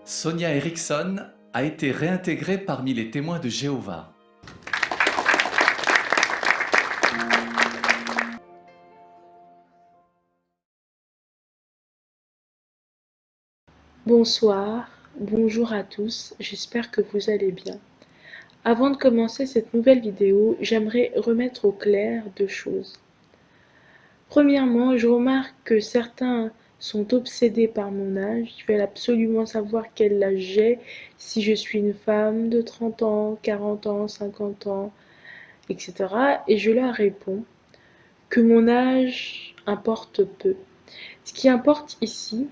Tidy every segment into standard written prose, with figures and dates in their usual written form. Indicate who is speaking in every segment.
Speaker 1: Sonia Eriksson a été réintégrée parmi les témoins de Jéhovah.
Speaker 2: Bonsoir, bonjour à tous, j'espère que vous allez bien. Avant de commencer cette nouvelle vidéo, j'aimerais remettre au clair deux choses. Premièrement, je remarque que certains sont obsédés par mon âge, ils veulent absolument savoir quel âge j'ai, si je suis une femme de 30 ans, 40 ans, 50 ans, etc. Et je leur réponds que mon âge importe peu. Ce qui importe ici,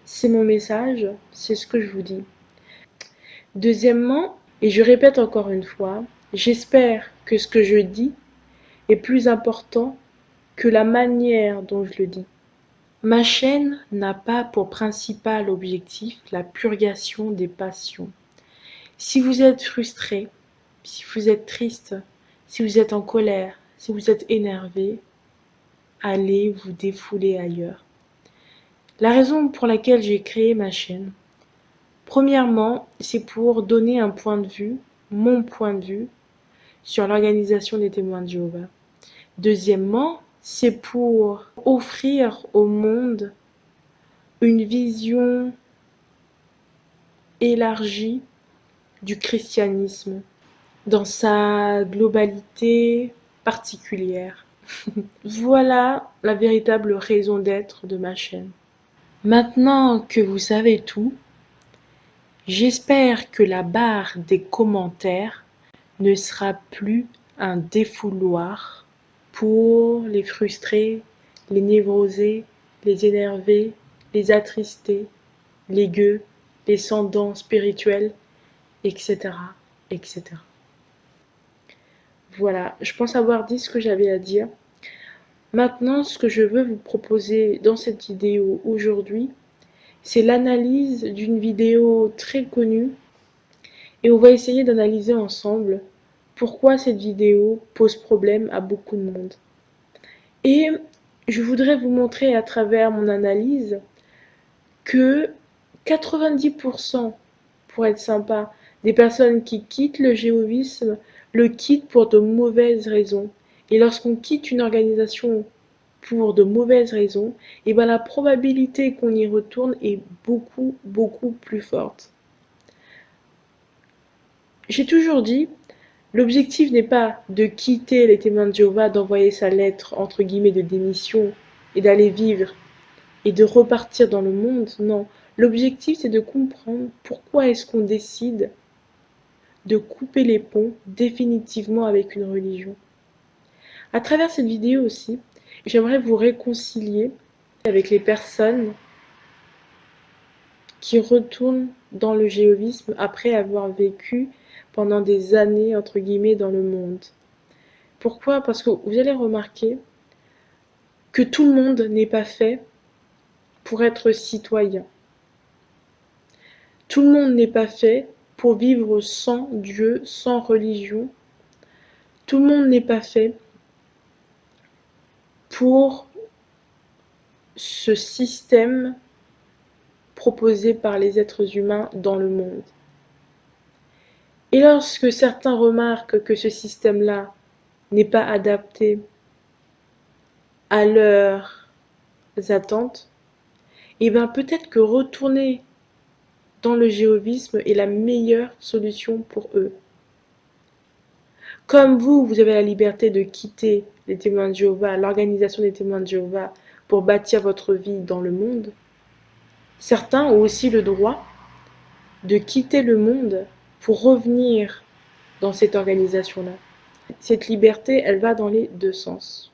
Speaker 2: c'est mon message, c'est ce que je vous dis. Deuxièmement, et je répète encore une fois, j'espère que ce que je dis est plus important que la manière dont je le dis. Ma chaîne n'a pas pour principal objectif la purgation des passions. Si vous êtes frustré, si vous êtes triste, si vous êtes en colère, si vous êtes énervé, allez vous défouler ailleurs. La raison pour laquelle j'ai créé ma chaîne, premièrement, c'est pour donner un point de vue, mon point de vue, sur l'organisation des témoins de Jéhovah. Deuxièmement, c'est pour offrir au monde une vision élargie du christianisme dans sa globalité particulière. Voilà la véritable raison d'être de ma chaîne. Maintenant que vous savez tout, j'espère que la barre des commentaires ne sera plus un défouloir pour les frustrés, les névrosés, les énervés, les attristés, les gueux, les sans dents spirituels, etc., etc. Voilà, je pense avoir dit ce que j'avais à dire. Maintenant, ce que je veux vous proposer dans cette vidéo aujourd'hui, c'est l'analyse d'une vidéo très connue et on va essayer d'analyser ensemble pourquoi cette vidéo pose problème à beaucoup de monde. Et je voudrais vous montrer à travers mon analyse que 90%, pour être sympa, des personnes qui quittent le jéhovisme le quittent pour de mauvaises raisons. Et lorsqu'on quitte une organisation pour de mauvaises raisons, et ben la probabilité qu'on y retourne est beaucoup, beaucoup plus forte. J'ai toujours dit, l'objectif n'est pas de quitter les témoins de Jéhovah, d'envoyer sa lettre entre guillemets de démission et d'aller vivre et de repartir dans le monde, non. L'objectif, c'est de comprendre pourquoi est-ce qu'on décide de couper les ponts définitivement avec une religion. À travers cette vidéo aussi, j'aimerais vous réconcilier avec les personnes qui retournent dans le jéhovisme après avoir vécu pendant des années, entre guillemets, dans le monde. Pourquoi? Parce que vous allez remarquer que tout le monde n'est pas fait pour être citoyen. Tout le monde n'est pas fait pour vivre sans Dieu, sans religion. Tout le monde n'est pas fait pour ce système proposé par les êtres humains dans le monde. Et lorsque certains remarquent que ce système-là n'est pas adapté à leurs attentes, et bien peut-être que retourner dans le jéhovisme est la meilleure solution pour eux. Comme vous avez la liberté de quitter les témoins de Jéhovah, l'organisation des témoins de Jéhovah, pour bâtir votre vie dans le monde, certains ont aussi le droit de quitter le monde pour revenir dans cette organisation-là. Cette liberté, elle va dans les deux sens.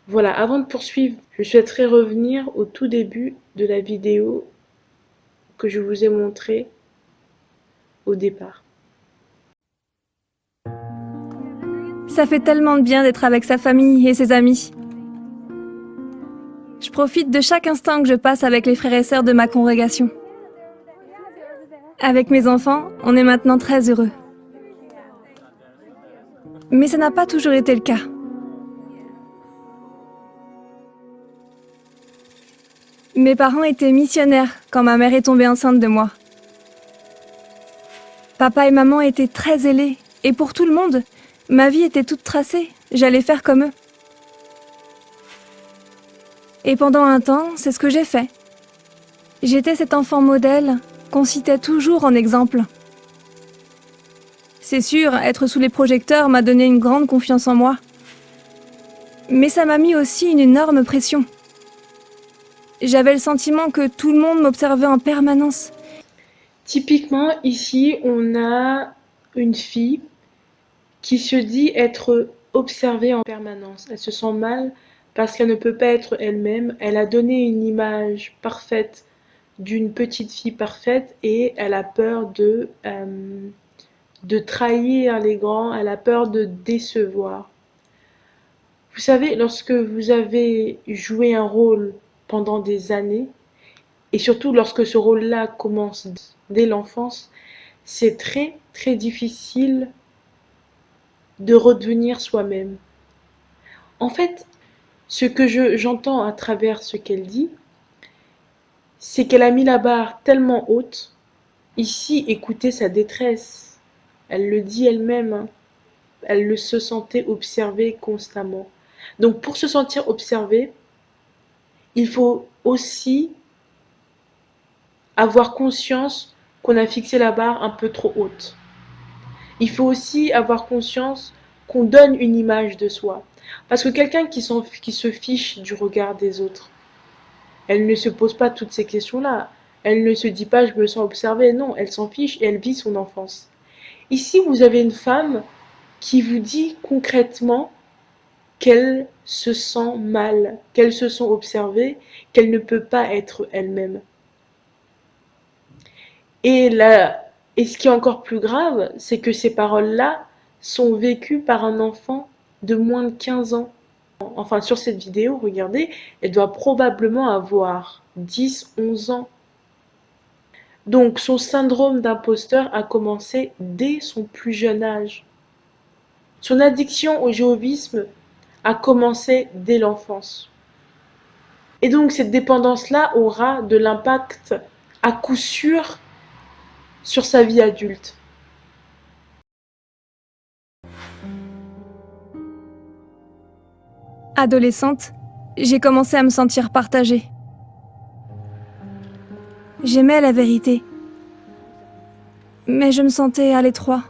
Speaker 2: Voilà, avant de poursuivre, je souhaiterais revenir au tout début de la vidéo que je vous ai montrée au départ.
Speaker 3: Ça fait tellement de bien d'être avec sa famille et ses amis. Je profite de chaque instant que je passe avec les frères et sœurs de ma congrégation. Avec mes enfants, on est maintenant très heureux. Mais ça n'a pas toujours été le cas. Mes parents étaient missionnaires quand ma mère est tombée enceinte de moi. Papa et maman étaient très zélés, et pour tout le monde, ma vie était toute tracée, j'allais faire comme eux. Et pendant un temps, c'est ce que j'ai fait. J'étais cet enfant modèle qu'on citait toujours en exemple. C'est sûr, être sous les projecteurs m'a donné une grande confiance en moi. Mais ça m'a mis aussi une énorme pression. J'avais le sentiment que tout le monde m'observait en permanence.
Speaker 2: Typiquement, ici, on a une fille qui se dit être observée en permanence. Elle se sent mal parce qu'elle ne peut pas être elle-même. Elle a donné une image parfaite d'une petite fille parfaite et elle a peur de trahir les grands, elle a peur de décevoir. Vous savez, lorsque vous avez joué un rôle pendant des années, et surtout lorsque ce rôle-là commence dès l'enfance, c'est très très difficile de redevenir soi-même. En fait, ce que j'entends à travers ce qu'elle dit, c'est qu'elle a mis la barre tellement haute. Ici, écoutez sa détresse. Elle le dit elle-même, hein. Elle le se sentait observée constamment. Donc pour se sentir observée, il faut aussi avoir conscience qu'on a fixé la barre un peu trop haute. Il faut aussi avoir conscience qu'on donne une image de soi. Parce que quelqu'un qui se fiche du regard des autres, elle ne se pose pas toutes ces questions-là. Elle ne se dit pas je me sens observée. Non, elle s'en fiche et elle vit son enfance. Ici, vous avez une femme qui vous dit concrètement qu'elle se sent mal, qu'elle se sent observée, qu'elle ne peut pas être elle-même. Et ce qui est encore plus grave, c'est que ces paroles-là sont vécues par un enfant de moins de 15 ans. Enfin, sur cette vidéo, regardez, elle doit probablement avoir 10, 11 ans. Donc, son syndrome d'imposteur a commencé dès son plus jeune âge. Son addiction au jéhovisme a commencé dès l'enfance. Et donc, cette dépendance-là aura de l'impact à coup sûr sur sa vie adulte.
Speaker 3: Adolescente, j'ai commencé à me sentir partagée. J'aimais la vérité, mais je me sentais à l'étroit.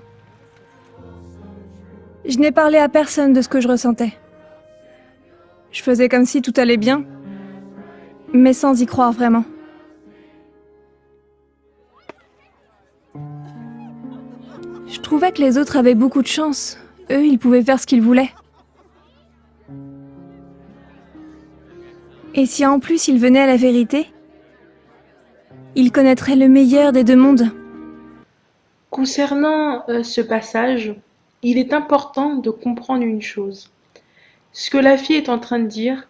Speaker 3: Je n'ai parlé à personne de ce que je ressentais. Je faisais comme si tout allait bien, mais sans y croire vraiment. Je trouvais que les autres avaient beaucoup de chance. Eux, ils pouvaient faire ce qu'ils voulaient. Et si en plus ils venaient à la vérité, ils connaîtraient le meilleur des deux mondes.
Speaker 2: Concernant ce passage, il est important de comprendre une chose. Ce que la fille est en train de dire,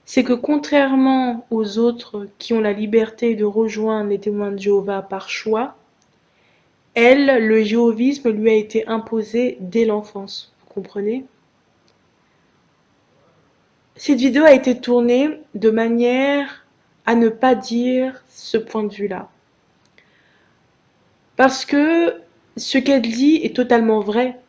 Speaker 2: c'est que contrairement aux autres qui ont la liberté de rejoindre les témoins de Jéhovah par choix, elle, le jéhovisme lui a été imposé dès l'enfance. Vous comprenez? Cette vidéo a été tournée de manière à ne pas dire ce point de vue-là. Parce que ce qu'elle dit est totalement vrai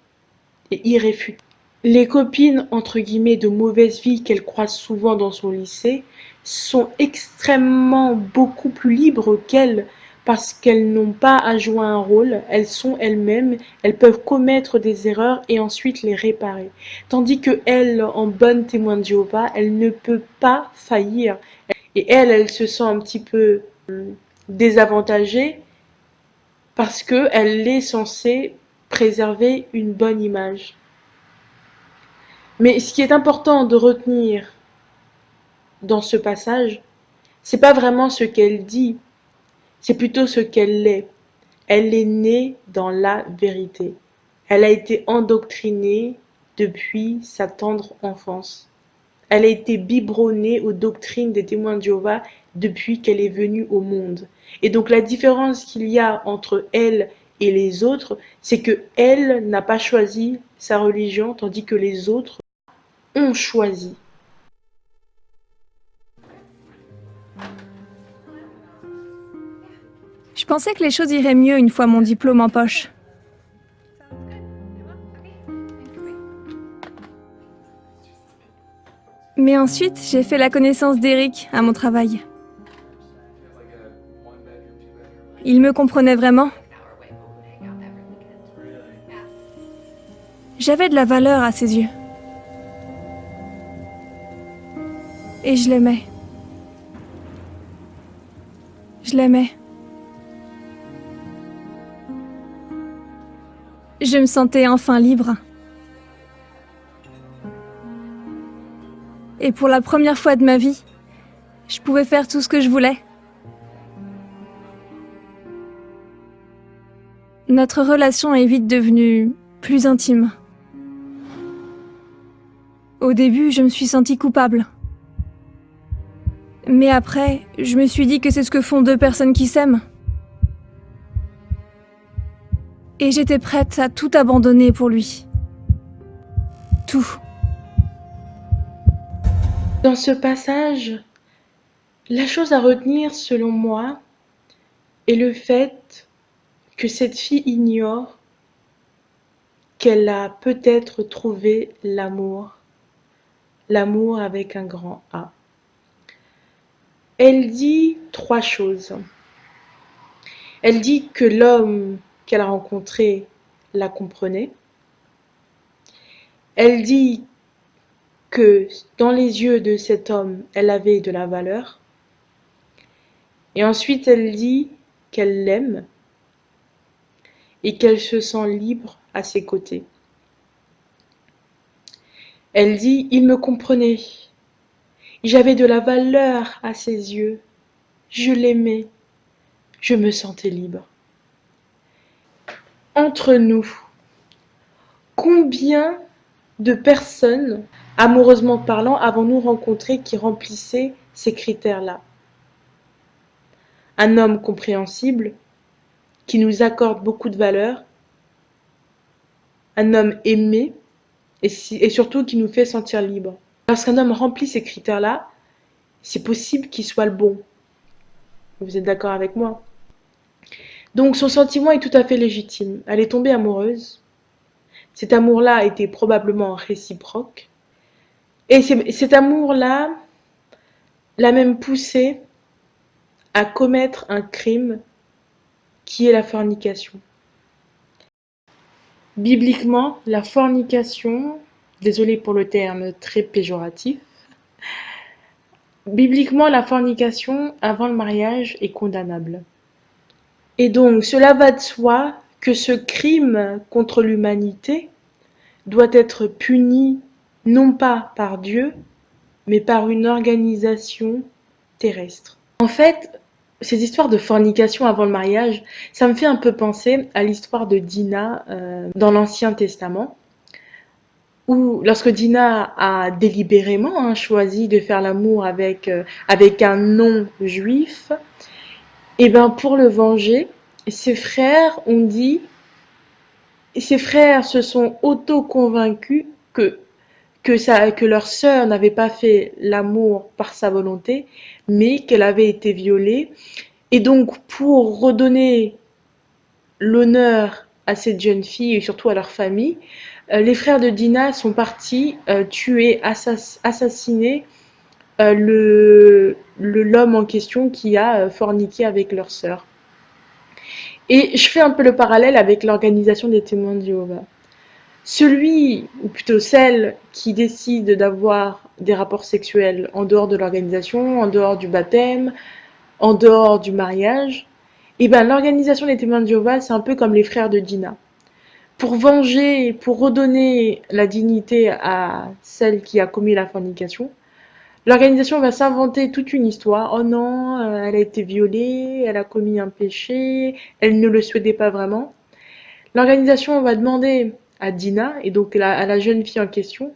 Speaker 2: et irréfutable. Les copines entre guillemets de mauvaise vie qu'elle croise souvent dans son lycée sont extrêmement beaucoup plus libres qu'elle parce qu'elles n'ont pas à jouer un rôle, elles sont elles-mêmes, elles peuvent commettre des erreurs et ensuite les réparer. Tandis que elle, en bonne témoin de Jéhovah, elle ne peut pas faillir. Et elle se sent un petit peu désavantagée parce qu'elle est censée préserver une bonne image. Mais ce qui est important de retenir dans ce passage, c'est pas vraiment ce qu'elle dit, c'est plutôt ce qu'elle est. Elle est née dans la vérité. Elle a été endoctrinée depuis sa tendre enfance. Elle a été biberonnée aux doctrines des témoins de Jéhovah depuis qu'elle est venue au monde. Et donc la différence qu'il y a entre elle et les autres, c'est que elle n'a pas choisi sa religion, tandis que les autres ont choisi.
Speaker 3: Je pensais que les choses iraient mieux une fois mon diplôme en poche. Mais ensuite, j'ai fait la connaissance d'Eric à mon travail. Il me comprenait vraiment. J'avais de la valeur à ses yeux. Et je l'aimais. Je l'aimais. Je me sentais enfin libre. Et pour la première fois de ma vie, je pouvais faire tout ce que je voulais. Notre relation est vite devenue plus intime. Au début, je me suis sentie coupable. Mais après, je me suis dit que c'est ce que font deux personnes qui s'aiment. Et j'étais prête à tout abandonner pour lui. Tout.
Speaker 2: Dans ce passage, la chose à retenir selon moi est le fait que cette fille ignore qu'elle a peut-être trouvé l'amour avec un grand A. Elle dit 3 choses. Elle dit que l'homme qu'elle a rencontré la comprenait. Elle dit que dans les yeux de cet homme, elle avait de la valeur. Et ensuite, elle dit qu'elle l'aime et qu'elle se sent libre à ses côtés. Elle dit, il me comprenait. J'avais de la valeur à ses yeux. Je l'aimais. Je me sentais libre. Entre nous, combien de personnes, amoureusement parlant, avons-nous rencontré qui remplissaient ces critères-là? Un homme compréhensible, qui nous accorde beaucoup de valeur, un homme aimé, et surtout qui nous fait sentir libre. Lorsqu'un homme remplit ces critères-là, c'est possible qu'il soit le bon. Vous êtes d'accord avec moi? Donc son sentiment est tout à fait légitime. Elle est tombée amoureuse. Cet amour-là était probablement réciproque. Et cet amour-là l'a même poussée à commettre un crime qui est la fornication. Bibliquement, la fornication, désolée pour le terme très péjoratif, bibliquement, la fornication avant le mariage est condamnable. Et donc, cela va de soi que ce crime contre l'humanité doit être puni non pas par Dieu, mais par une organisation terrestre. En fait, ces histoires de fornication avant le mariage, ça me fait un peu penser à l'histoire de Dinah dans l'Ancien Testament, où lorsque Dinah a délibérément choisi de faire l'amour avec un non-juif, et ben pour le venger, ses frères se sont auto-convaincus que leur sœur n'avait pas fait l'amour par sa volonté, mais qu'elle avait été violée. Et donc, pour redonner l'honneur à cette jeune fille et surtout à leur famille, les frères de Dinah sont partis tuer, assassiner l'homme en question qui a forniqué avec leur sœur. Et je fais un peu le parallèle avec l'organisation des témoins de Jéhovah. Celui, ou plutôt celle, qui décide d'avoir des rapports sexuels en dehors de l'organisation, en dehors du baptême, en dehors du mariage, et ben l'organisation des témoins de Jéhovah, c'est un peu comme les frères de Dinah. Pour venger, pour redonner la dignité à celle qui a commis la fornication, l'organisation va s'inventer toute une histoire. Oh non, elle a été violée, elle a commis un péché, elle ne le souhaitait pas vraiment. L'organisation va demander à Dinah, et donc à la jeune fille en question,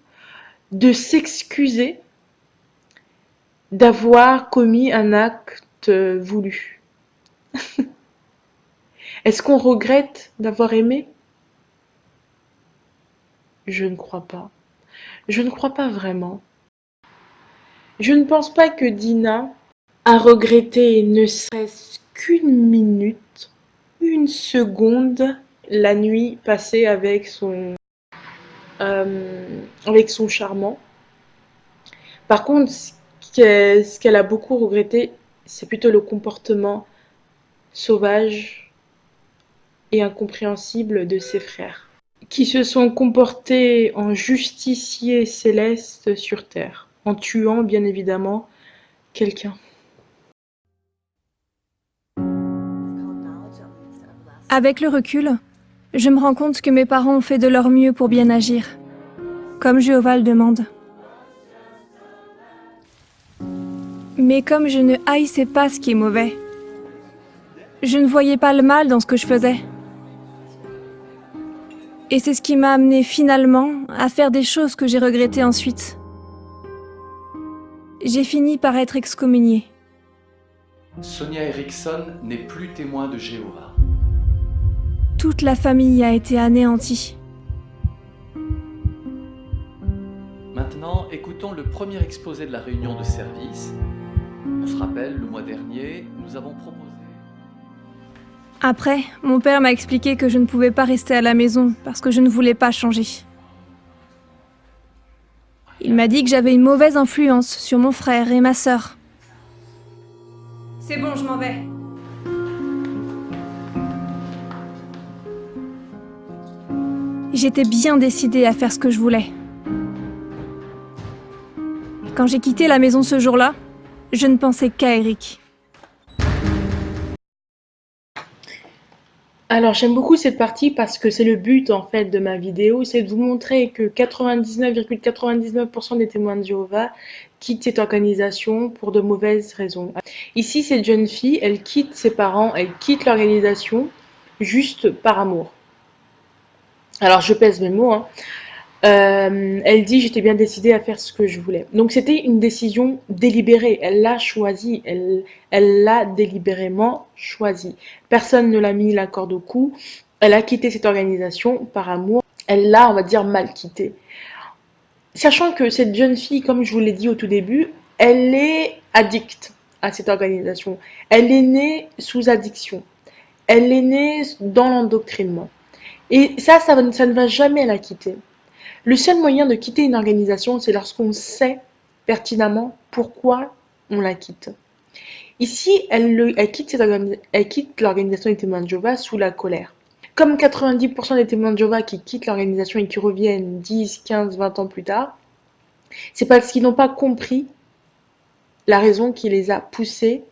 Speaker 2: de s'excuser d'avoir commis un acte voulu. Est-ce qu'on regrette d'avoir aimé? Je ne crois pas. Je ne crois pas vraiment. Je ne pense pas que Dinah a regretté ne serait-ce qu'une minute, une seconde, la nuit passée avec son charmant. Par contre, ce qu'elle a beaucoup regretté, c'est plutôt le comportement sauvage et incompréhensible de ses frères, qui se sont comportés en justiciers célestes sur terre, en tuant bien évidemment quelqu'un.
Speaker 3: Avec le recul, je me rends compte que mes parents ont fait de leur mieux pour bien agir, comme Jéhovah le demande. Mais comme je ne haïssais pas ce qui est mauvais, je ne voyais pas le mal dans ce que je faisais. Et c'est ce qui m'a amené finalement à faire des choses que j'ai regrettées ensuite. J'ai fini par être excommuniée.
Speaker 1: Sonia Eriksson n'est plus témoin de Jéhovah.
Speaker 3: Toute la famille a été anéantie.
Speaker 1: Maintenant, écoutons le premier exposé de la réunion de service. On se rappelle, le mois dernier, nous avons proposé...
Speaker 3: Après, mon père m'a expliqué que je ne pouvais pas rester à la maison parce que je ne voulais pas changer. Il m'a dit que j'avais une mauvaise influence sur mon frère et ma sœur. C'est bon, je m'en vais. J'étais bien décidée à faire ce que je voulais. Et quand j'ai quitté la maison ce jour-là, je ne pensais qu'à Eric.
Speaker 2: Alors j'aime beaucoup cette partie parce que c'est le but en fait de ma vidéo, c'est de vous montrer que 99,99% des témoins de Jéhovah quittent cette organisation pour de mauvaises raisons. Ici, cette jeune fille, elle quitte ses parents, elle quitte l'organisation juste par amour. Alors je pèse mes mots, hein. Elle dit j'étais bien décidée à faire ce que je voulais. Donc c'était une décision délibérée, elle l'a choisi, elle l'a délibérément choisi. Personne ne l'a mis la corde au cou, elle a quitté cette organisation par amour, elle l'a, on va dire, mal quittée. Sachant que cette jeune fille, comme je vous l'ai dit au tout début, elle est addicte à cette organisation. Elle est née sous addiction, elle est née dans l'endoctrinement. Et ça ne va jamais la quitter. Le seul moyen de quitter une organisation, c'est lorsqu'on sait pertinemment pourquoi on la quitte. Ici, elle quitte l'organisation des témoins de Jéhovah sous la colère. Comme 90% des témoins de Jéhovah qui quittent l'organisation et qui reviennent 10, 15, 20 ans plus tard, c'est parce qu'ils n'ont pas compris la raison qui les a poussés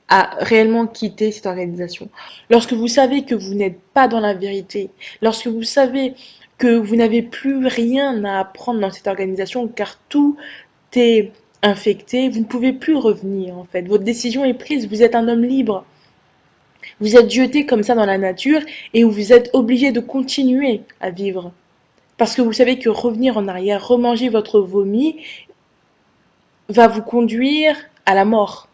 Speaker 2: à réellement quitter cette organisation. Lorsque vous savez que vous n'êtes pas dans la vérité, lorsque vous savez que vous n'avez plus rien à apprendre dans cette organisation car tout est infecté, vous ne pouvez plus revenir en fait. Votre décision est prise, vous êtes un homme libre. Vous êtes jeté comme ça dans la nature et vous êtes obligé de continuer à vivre. Parce que vous savez que revenir en arrière, remanger votre vomi, va vous conduire à la mort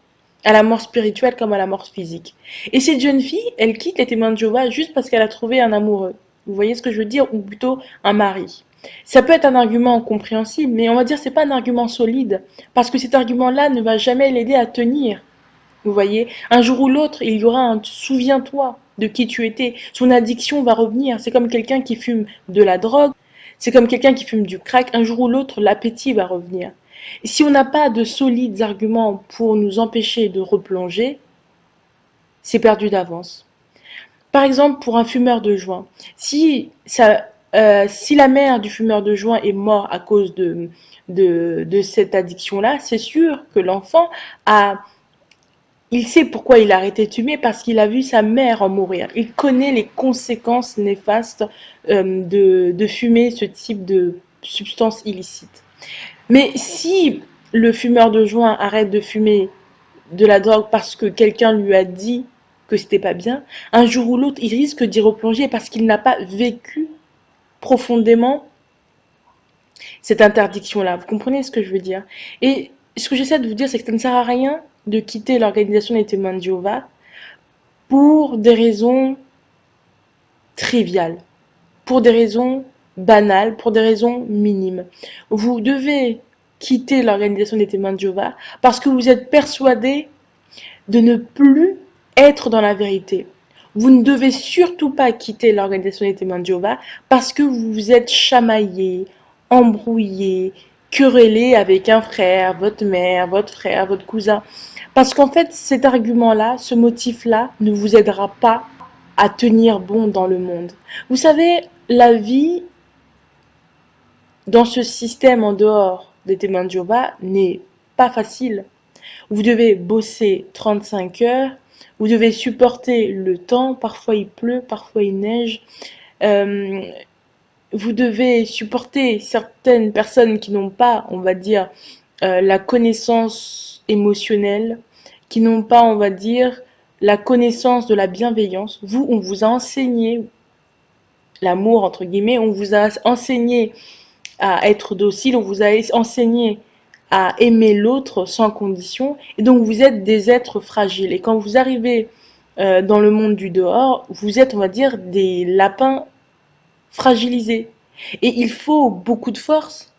Speaker 2: spirituelle comme à la mort physique. Et cette jeune fille, elle quitte les témoins de Jéhovah juste parce qu'elle a trouvé un amoureux. Vous voyez ce que je veux dire? Ou plutôt un mari. Ça peut être un argument compréhensible, mais on va dire que c'est pas un argument solide, parce que cet argument-là ne va jamais l'aider à tenir. Vous voyez? Un jour ou l'autre, il y aura un souviens-toi de qui tu étais. Son addiction va revenir. C'est comme quelqu'un qui fume de la drogue, c'est comme quelqu'un qui fume du crack. Un jour ou l'autre, l'appétit va revenir. Et si on n'a pas de solides arguments pour nous empêcher de replonger, c'est perdu d'avance. Par exemple, pour un fumeur de joint, si la mère du fumeur de joint est morte à cause de cette addiction-là, c'est sûr que l'enfant il sait pourquoi il a arrêté de fumer parce qu'il a vu sa mère en mourir. Il connaît les conséquences néfastes de fumer ce type de substance illicite. Mais si le fumeur de joint arrête de fumer de la drogue parce que quelqu'un lui a dit que c'était pas bien, un jour ou l'autre, il risque d'y replonger parce qu'il n'a pas vécu profondément cette interdiction-là. Vous comprenez ce que je veux dire? Et ce que j'essaie de vous dire, c'est que ça ne sert à rien de quitter l'organisation des témoins de Jéhovah pour des raisons triviales, pour des raisons banales, pour des raisons minimes. Vous devez quitter l'organisation des témoins de Jéhovah parce que vous êtes persuadé de ne plus être dans la vérité. Vous ne devez surtout pas quitter l'organisation des témoins de Jéhovah parce que vous vous êtes chamaillé, embrouillé, querellé avec un frère, votre mère, votre frère, votre cousin. Parce qu'en fait, cet argument-là, ce motif-là, ne vous aidera pas à tenir bon dans le monde. Vous savez, la vie dans ce système en dehors des témoins de Jéhovah n'est pas facile. Vous devez bosser 35 heures, vous devez supporter le temps, parfois il pleut, parfois il neige. Euh, vous devez supporter certaines personnes qui n'ont pas, on va dire, la connaissance émotionnelle, qui n'ont pas, on va dire, la connaissance de la bienveillance. Vous, on vous a enseigné l'amour, entre guillemets, on vous a enseigné à être docile, on vous a enseigné à aimer l'autre sans condition, et donc vous êtes des êtres fragiles. Et quand vous arrivez dans le monde du dehors, vous êtes, on va dire, des lapins fragilisés. Et il faut beaucoup de force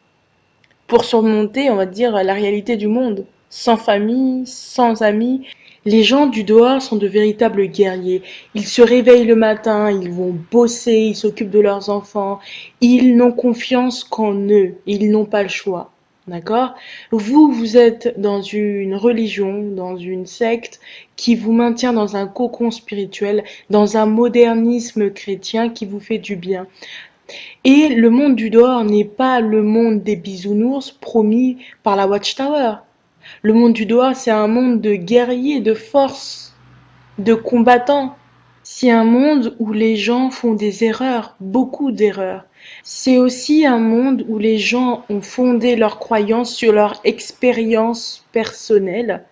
Speaker 2: pour surmonter, on va dire, la réalité du monde. Sans famille, sans amis. Les gens du dehors sont de véritables guerriers. Ils se réveillent le matin, ils vont bosser, ils s'occupent de leurs enfants. Ils n'ont confiance qu'en eux. Ils n'ont pas le choix. D'accord? Vous, vous êtes dans une religion, dans une secte qui vous maintient dans un cocon spirituel, dans un modernisme chrétien qui vous fait du bien. Et le monde du dehors n'est pas le monde des bisounours promis par la Watchtower. Le monde du dehors, c'est un monde de guerriers, de force, de combattants. C'est un monde où les gens font des erreurs, beaucoup d'erreurs. C'est aussi un monde où les gens ont fondé leurs croyances sur leur expérience personnelle,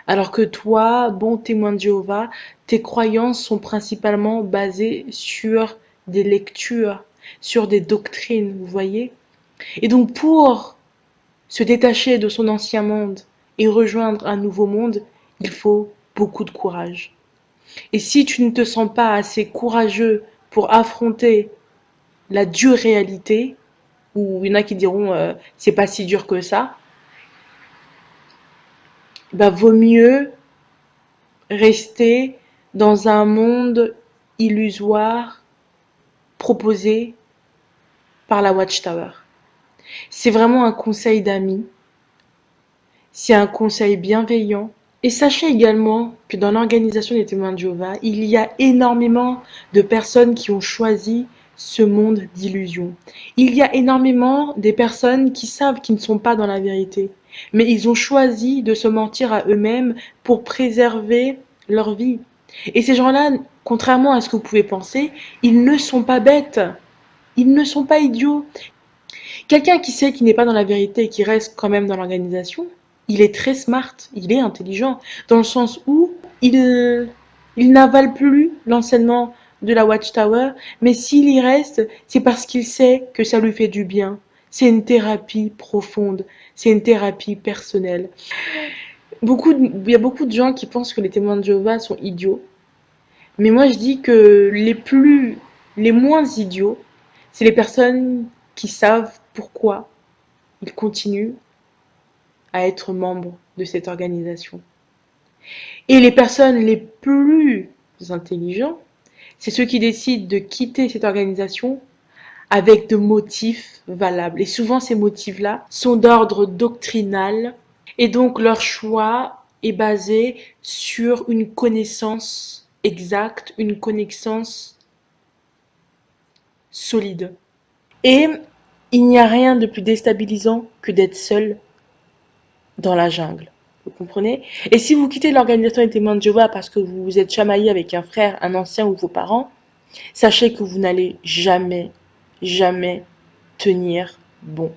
Speaker 2: alors que toi, bon témoin de Jéhovah, tes croyances sont principalement basées sur des lectures, sur des doctrines, vous voyez? Et donc pour se détacher de son ancien monde et rejoindre un nouveau monde, il faut beaucoup de courage. Et si tu ne te sens pas assez courageux pour affronter la dure réalité, ou il y en a qui diront c'est pas si dur que ça, bah vaut mieux rester dans un monde illusoire proposé par la Watchtower. C'est vraiment un conseil d'amis, c'est un conseil bienveillant. Et sachez également que dans l'organisation des témoins de Jéhovah, il y a énormément de personnes qui ont choisi ce monde d'illusion. Il y a énormément des personnes qui savent qu'ils ne sont pas dans la vérité, mais ils ont choisi de se mentir à eux-mêmes pour préserver leur vie. Et ces gens-là, contrairement à ce que vous pouvez penser, ils ne sont pas bêtes, ils ne sont pas idiots. Quelqu'un qui sait qu'il n'est pas dans la vérité et qui reste quand même dans l'organisation, il est très smart, il est intelligent, dans le sens où il n'avale plus l'enseignement de la Watchtower, mais s'il y reste, c'est parce qu'il sait que ça lui fait du bien. C'est une thérapie profonde, c'est une thérapie personnelle. Il y a beaucoup de gens qui pensent que les témoins de Jéhovah sont idiots, mais moi je dis que les moins idiots, c'est les personnes qui savent pourquoi ils continuent à être membres de cette organisation. Et les personnes les plus intelligents, c'est ceux qui décident de quitter cette organisation avec de motifs valables. Et souvent, ces motifs-là sont d'ordre doctrinal. Et donc, leur choix est basé sur une connaissance exacte, une connaissance solide. Et il n'y a rien de plus déstabilisant que d'être seul dans la jungle. Vous comprenez? Et si vous quittez l'organisation des témoins de Jéhovah parce que vous vous êtes chamaillé avec un frère, un ancien ou vos parents, sachez que vous n'allez jamais, jamais tenir bon.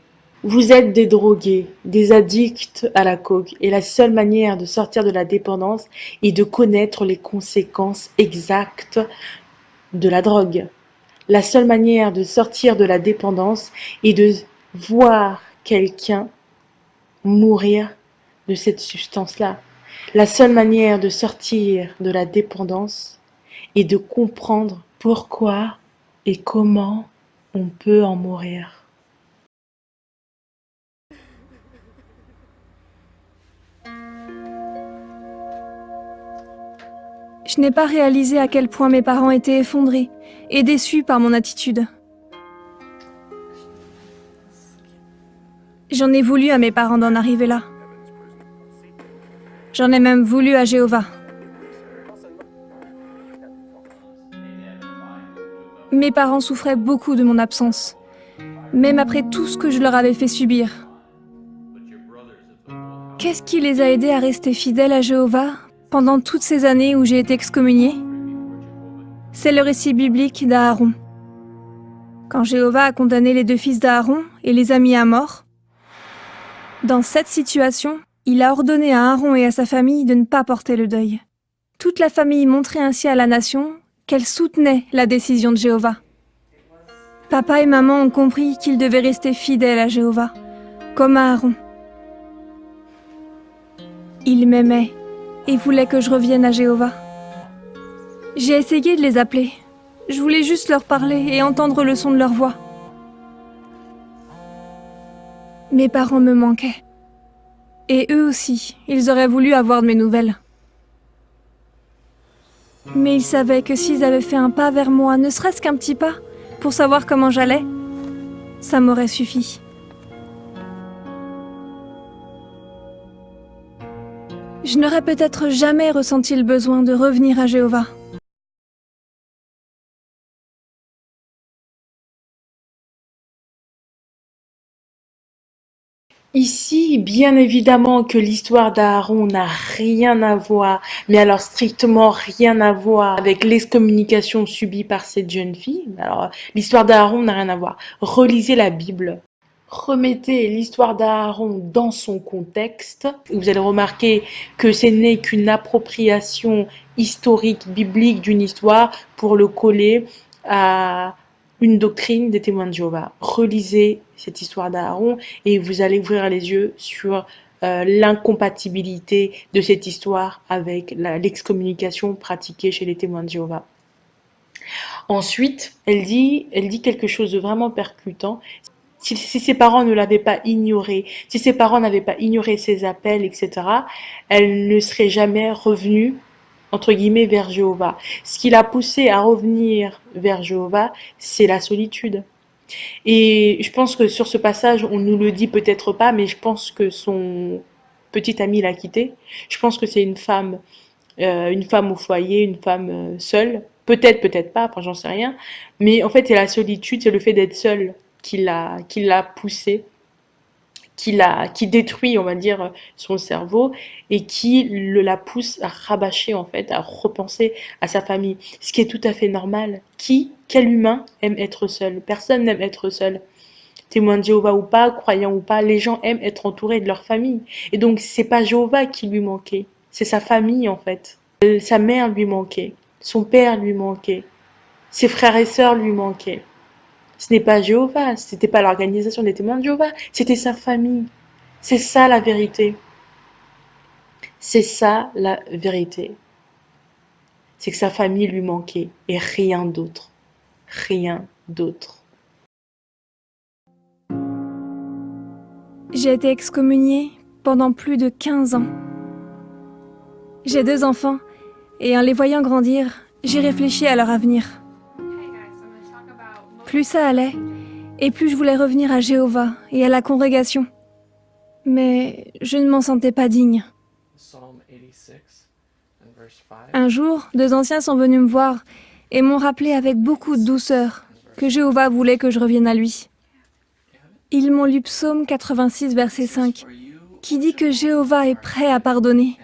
Speaker 2: Vous êtes des drogués, des addicts à la coke, et la seule manière de sortir de la dépendance est de connaître les conséquences exactes de la drogue. La seule manière de sortir de la dépendance est de voir quelqu'un mourir de cette substance-là. La seule manière de sortir de la dépendance est de comprendre pourquoi et comment on peut en mourir.
Speaker 3: Je n'ai pas réalisé à quel point mes parents étaient effondrés et déçus par mon attitude. J'en ai voulu à mes parents d'en arriver là. J'en ai même voulu à Jéhovah. Mes parents souffraient beaucoup de mon absence, même après tout ce que je leur avais fait subir. Qu'est-ce qui les a aidés à rester fidèles à Jéhovah pendant toutes ces années où j'ai été excommuniée? C'est le récit biblique d'Aaron. Quand Jéhovah a condamné les 2 fils d'Aaron et les a mis à mort, dans cette situation, il a ordonné à Aaron et à sa famille de ne pas porter le deuil. Toute la famille montrait ainsi à la nation qu'elle soutenait la décision de Jéhovah. Papa et maman ont compris qu'ils devaient rester fidèles à Jéhovah, comme à Aaron. Ils m'aimaient et voulaient que je revienne à Jéhovah. J'ai essayé de les appeler. Je voulais juste leur parler et entendre le son de leur voix. Mes parents me manquaient. Et eux aussi, ils auraient voulu avoir de mes nouvelles. Mais ils savaient que s'ils avaient fait un pas vers moi, ne serait-ce qu'un petit pas, pour savoir comment j'allais, ça m'aurait suffi. Je n'aurais peut-être jamais ressenti le besoin de revenir à Jéhovah.
Speaker 2: Ici, bien évidemment que l'histoire d'Aaron n'a rien à voir, mais alors strictement rien à voir avec l'excommunication subie par cette jeune fille. Alors, l'histoire d'Aaron n'a rien à voir. Relisez la Bible. Remettez l'histoire d'Aaron dans son contexte. Vous allez remarquer que ce n'est qu'une appropriation historique, biblique d'une histoire pour le coller à une doctrine des témoins de Jéhovah. Relisez cette histoire d'Aaron et vous allez ouvrir les yeux sur l'incompatibilité de cette histoire avec l'excommunication pratiquée chez les témoins de Jéhovah. Ensuite, elle dit quelque chose de vraiment percutant. Si ses parents ne l'avaient pas ignoré, si ses parents n'avaient pas ignoré ses appels, etc., elle ne serait jamais revenue, entre guillemets, vers Jéhovah. Ce qui l'a poussée à revenir vers Jéhovah, c'est la solitude. Et je pense que sur ce passage, on nous le dit peut-être pas, mais je pense que son petit ami l'a quitté. Je pense que c'est une femme au foyer, une femme seule. Peut-être, peut-être pas, enfin j'en sais rien. Mais en fait, c'est la solitude, c'est le fait d'être seule qui l'a poussée, qui détruit, on va dire, son cerveau et qui la pousse à rabâcher, en fait, à repenser à sa famille. Ce qui est tout à fait normal. Quel humain aime être seul? Personne n'aime être seul. Témoin de Jéhovah ou pas, croyant ou pas, les gens aiment être entourés de leur famille. Et donc, c'est pas Jéhovah qui lui manquait, c'est sa famille, en fait. Sa mère lui manquait, son père lui manquait, ses frères et sœurs lui manquaient. Ce n'est pas Jéhovah, c'était pas l'organisation des témoins de Jéhovah, c'était sa famille. C'est ça la vérité. C'est ça la vérité. C'est que sa famille lui manquait et rien d'autre. Rien d'autre.
Speaker 3: J'ai été excommuniée pendant plus de 15 ans. J'ai 2 enfants et en les voyant grandir, j'ai réfléchi à leur avenir. Plus ça allait, et plus je voulais revenir à Jéhovah et à la congrégation. Mais je ne m'en sentais pas digne. Un jour, 2 anciens sont venus me voir et m'ont rappelé avec beaucoup de douceur que Jéhovah voulait que je revienne à lui. Ils m'ont lu Psaume 86, verset 5, qui dit que Jéhovah est prêt à pardonner.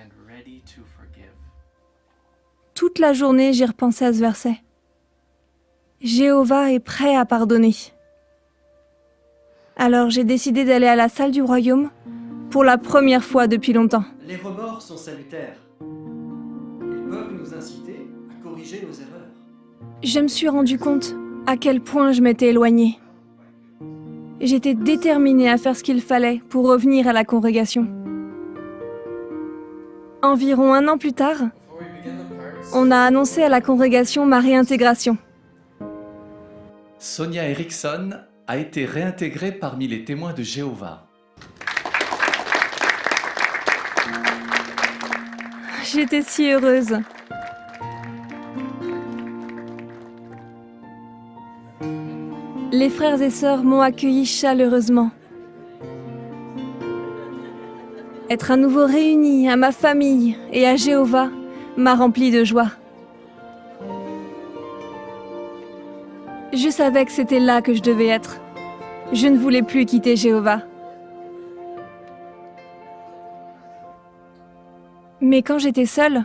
Speaker 3: Toute la journée, j'ai repensé à ce verset. Jéhovah est prêt à pardonner. Alors j'ai décidé d'aller à la salle du royaume pour la première fois depuis longtemps.
Speaker 4: Les remords sont salutaires. Ils peuvent nous inciter à corriger nos erreurs.
Speaker 3: Je me suis rendu compte à quel point je m'étais éloignée. J'étais déterminée à faire ce qu'il fallait pour revenir à la congrégation. Environ 1 an plus tard, on a annoncé à la congrégation ma réintégration.
Speaker 1: Sonia Eriksson a été réintégrée parmi les témoins de Jéhovah.
Speaker 3: J'étais si heureuse. les frères et sœurs m'ont accueilli chaleureusement. Être à nouveau réunis à ma famille et à Jéhovah m'a rempli de joie. Je savais que c'était là que je devais être. Je ne voulais plus quitter Jéhovah. Mais quand j'étais seule,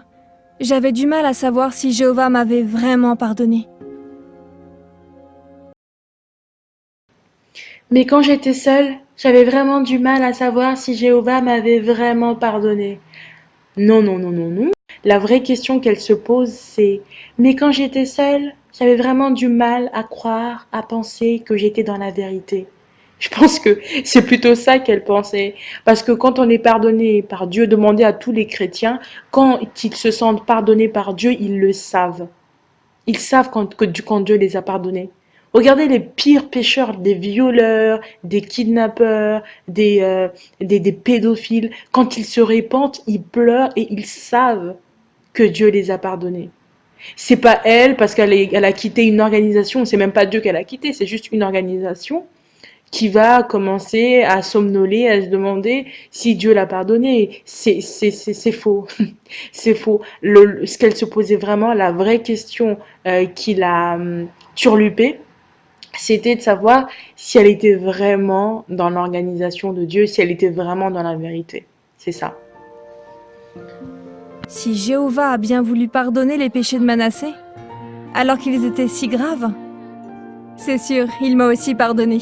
Speaker 3: j'avais du mal à savoir si Jéhovah m'avait vraiment pardonné.
Speaker 2: Mais quand j'étais seule, j'avais vraiment du mal à savoir si Jéhovah m'avait vraiment pardonné. Non, non, non, non, non. La vraie question qu'elle se pose, c'est mais quand j'étais seule, j'avais vraiment du mal à croire, à penser que j'étais dans la vérité. Je pense que c'est plutôt ça qu'elle pensait. Parce que quand on est pardonné par Dieu, demandez à tous les chrétiens, quand ils se sentent pardonnés par Dieu, ils le savent. Ils savent quand Dieu les a pardonnés. Regardez les pires pécheurs, des violeurs, des kidnappeurs, des pédophiles. Quand ils se repentent, ils pleurent et ils savent que Dieu les a pardonnés. C'est pas elle parce qu'elle a quitté une organisation, c'est même pas Dieu qu'elle a quitté, c'est juste une organisation qui va commencer à somnoler, à se demander si Dieu l'a pardonné. C'est faux. C'est faux. Ce qu'elle se posait vraiment, la vraie question qui l'a turlupée, c'était de savoir si elle était vraiment dans l'organisation de Dieu, si elle était vraiment dans la vérité. C'est ça.
Speaker 3: Si Jéhovah a bien voulu pardonner les péchés de Manassé, alors qu'ils étaient si graves, c'est sûr, il m'a aussi pardonné.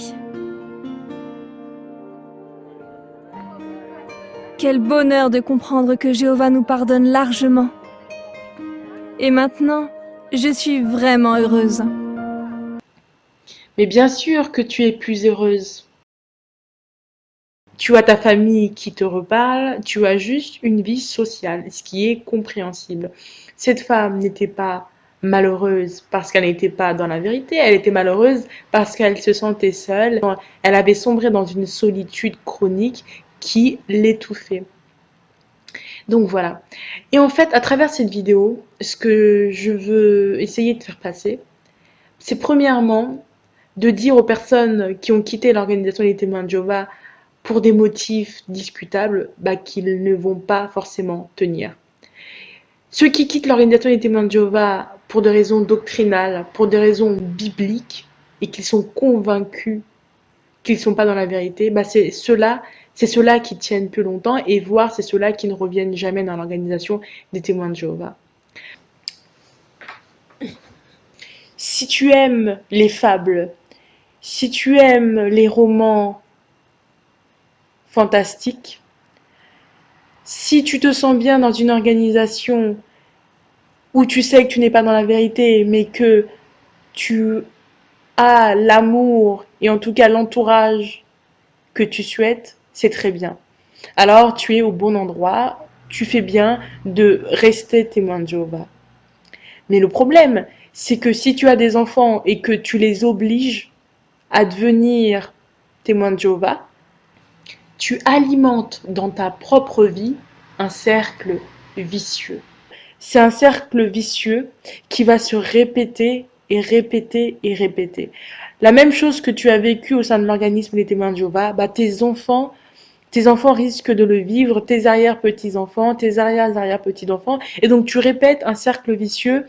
Speaker 3: Quel bonheur de comprendre que Jéhovah nous pardonne largement. Et maintenant, je suis vraiment heureuse.
Speaker 2: Mais bien sûr que tu es plus heureuse. Tu as ta famille qui te reparle, tu as juste une vie sociale, ce qui est compréhensible. Cette femme n'était pas malheureuse parce qu'elle n'était pas dans la vérité, elle était malheureuse parce qu'elle se sentait seule. Elle avait sombré dans une solitude chronique qui l'étouffait. Donc voilà. Et en fait, à travers cette vidéo, ce que je veux essayer de faire passer, c'est premièrement de dire aux personnes qui ont quitté l'organisation des témoins de Jéhovah pour des motifs discutables, qu'ils ne vont pas forcément tenir. Ceux qui quittent l'organisation des témoins de Jéhovah pour des raisons doctrinales, pour des raisons bibliques, et qu'ils sont convaincus qu'ils ne sont pas dans la vérité, c'est ceux-là qui tiennent plus longtemps, et voire c'est ceux-là qui ne reviennent jamais dans l'organisation des témoins de Jéhovah. Si tu aimes les fables, si tu aimes les romans fantastiques, si tu te sens bien dans une organisation où tu sais que tu n'es pas dans la vérité, mais que tu as l'amour et en tout cas l'entourage que tu souhaites, c'est très bien. Alors tu es au bon endroit, tu fais bien de rester témoin de Jéhovah. Mais le problème, c'est que si tu as des enfants et que tu les obliges à devenir témoin de Jéhovah, tu alimentes dans ta propre vie un cercle vicieux. C'est un cercle vicieux qui va se répéter et répéter et répéter. La même chose que tu as vécu au sein de l'organisme des témoins de Jéhovah, tes enfants risquent de le vivre, tes arrière-petits-enfants, tes arrière-petits-enfants, et donc tu répètes un cercle vicieux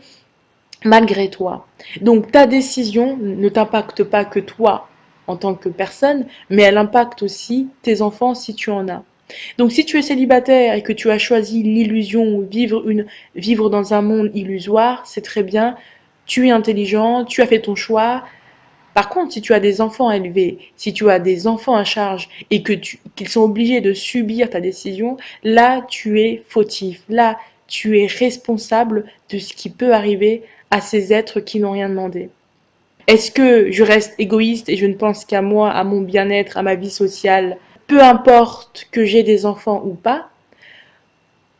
Speaker 2: malgré toi. Donc ta décision ne t'impacte pas que toi en tant que personne, mais elle impacte aussi tes enfants si tu en as. Donc si tu es célibataire et que tu as choisi l'illusion, vivre dans un monde illusoire, c'est très bien, tu es intelligent, tu as fait ton choix. Par contre, si tu as des enfants à élever, si tu as des enfants à charge et qu'ils sont obligés de subir ta décision, là tu es fautif, là tu es responsable de ce qui peut arriver à ces êtres qui n'ont rien demandé. Est-ce que je reste égoïste et je ne pense qu'à moi, à mon bien-être, à ma vie sociale, peu importe que j'ai des enfants ou pas?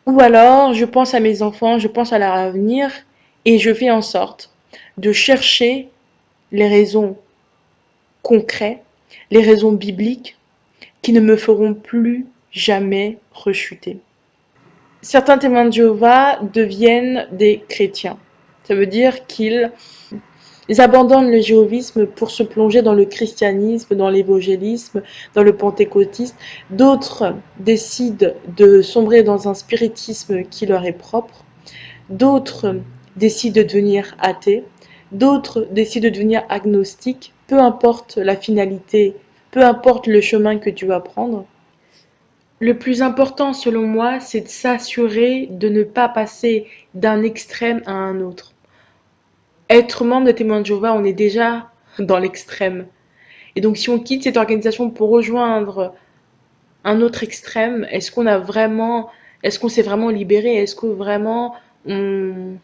Speaker 2: Ou alors je pense à mes enfants, je pense à leur avenir et je fais en sorte de chercher les raisons concrètes, les raisons bibliques qui ne me feront plus jamais rechuter. Certains témoins de Jéhovah deviennent des chrétiens. Ça veut dire qu'ils Ils abandonnent le jéhovisme pour se plonger dans le christianisme, dans l'évangélisme, dans le pentecôtisme. D'autres décident de sombrer dans un spiritisme qui leur est propre. D'autres décident de devenir athées. D'autres décident de devenir agnostiques. Peu importe la finalité, peu importe le chemin que tu vas prendre. Le plus important, selon moi, c'est de s'assurer de ne pas passer d'un extrême à un autre. Être membre de Témoins de Jéhovah, on est déjà dans l'extrême. Et donc, si on quitte cette organisation pour rejoindre un autre extrême, est-ce qu'on s'est vraiment libéré? Est-ce que vraiment on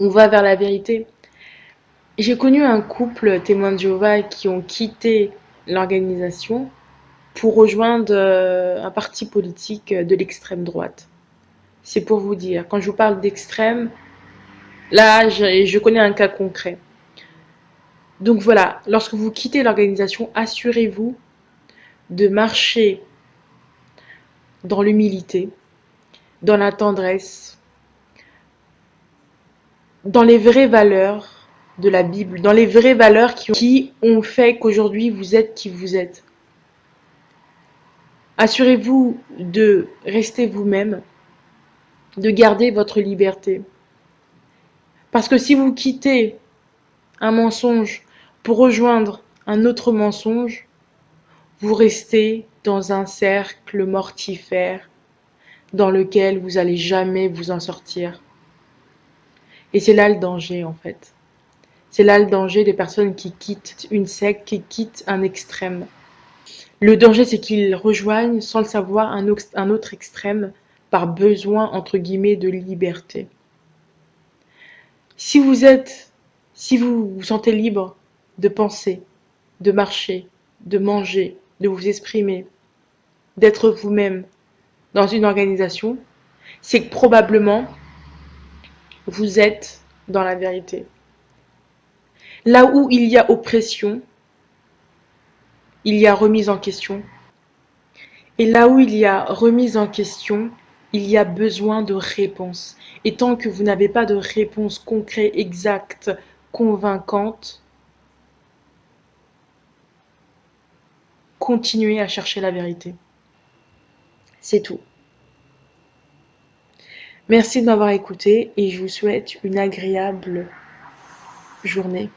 Speaker 2: va vers la vérité? J'ai connu un couple Témoins de Jéhovah qui ont quitté l'organisation pour rejoindre un parti politique de l'extrême droite. C'est pour vous dire, quand je vous parle d'extrême, là, je connais un cas concret. Donc voilà, lorsque vous quittez l'organisation, assurez-vous de marcher dans l'humilité, dans la tendresse, dans les vraies valeurs de la Bible, dans les vraies valeurs qui ont fait qu'aujourd'hui vous êtes qui vous êtes. Assurez-vous de rester vous-même, de garder votre liberté. Parce que si vous quittez un mensonge pour rejoindre un autre mensonge, vous restez dans un cercle mortifère dans lequel vous n'allez jamais vous en sortir. Et c'est là le danger en fait. C'est là le danger des personnes qui quittent une secte, qui quittent un extrême. Le danger, c'est qu'ils rejoignent sans le savoir un autre extrême par besoin, entre guillemets, de liberté. Si vous vous sentez libre de penser, de marcher, de manger, de vous exprimer, d'être vous-même dans une organisation, c'est que probablement vous êtes dans la vérité. Là où il y a oppression, il y a remise en question. Et là où il y a remise en question, il y a besoin de réponses. Et tant que vous n'avez pas de réponse concrète, exacte, convaincante, continuez à chercher la vérité. C'est tout. Merci de m'avoir écouté et je vous souhaite une agréable journée.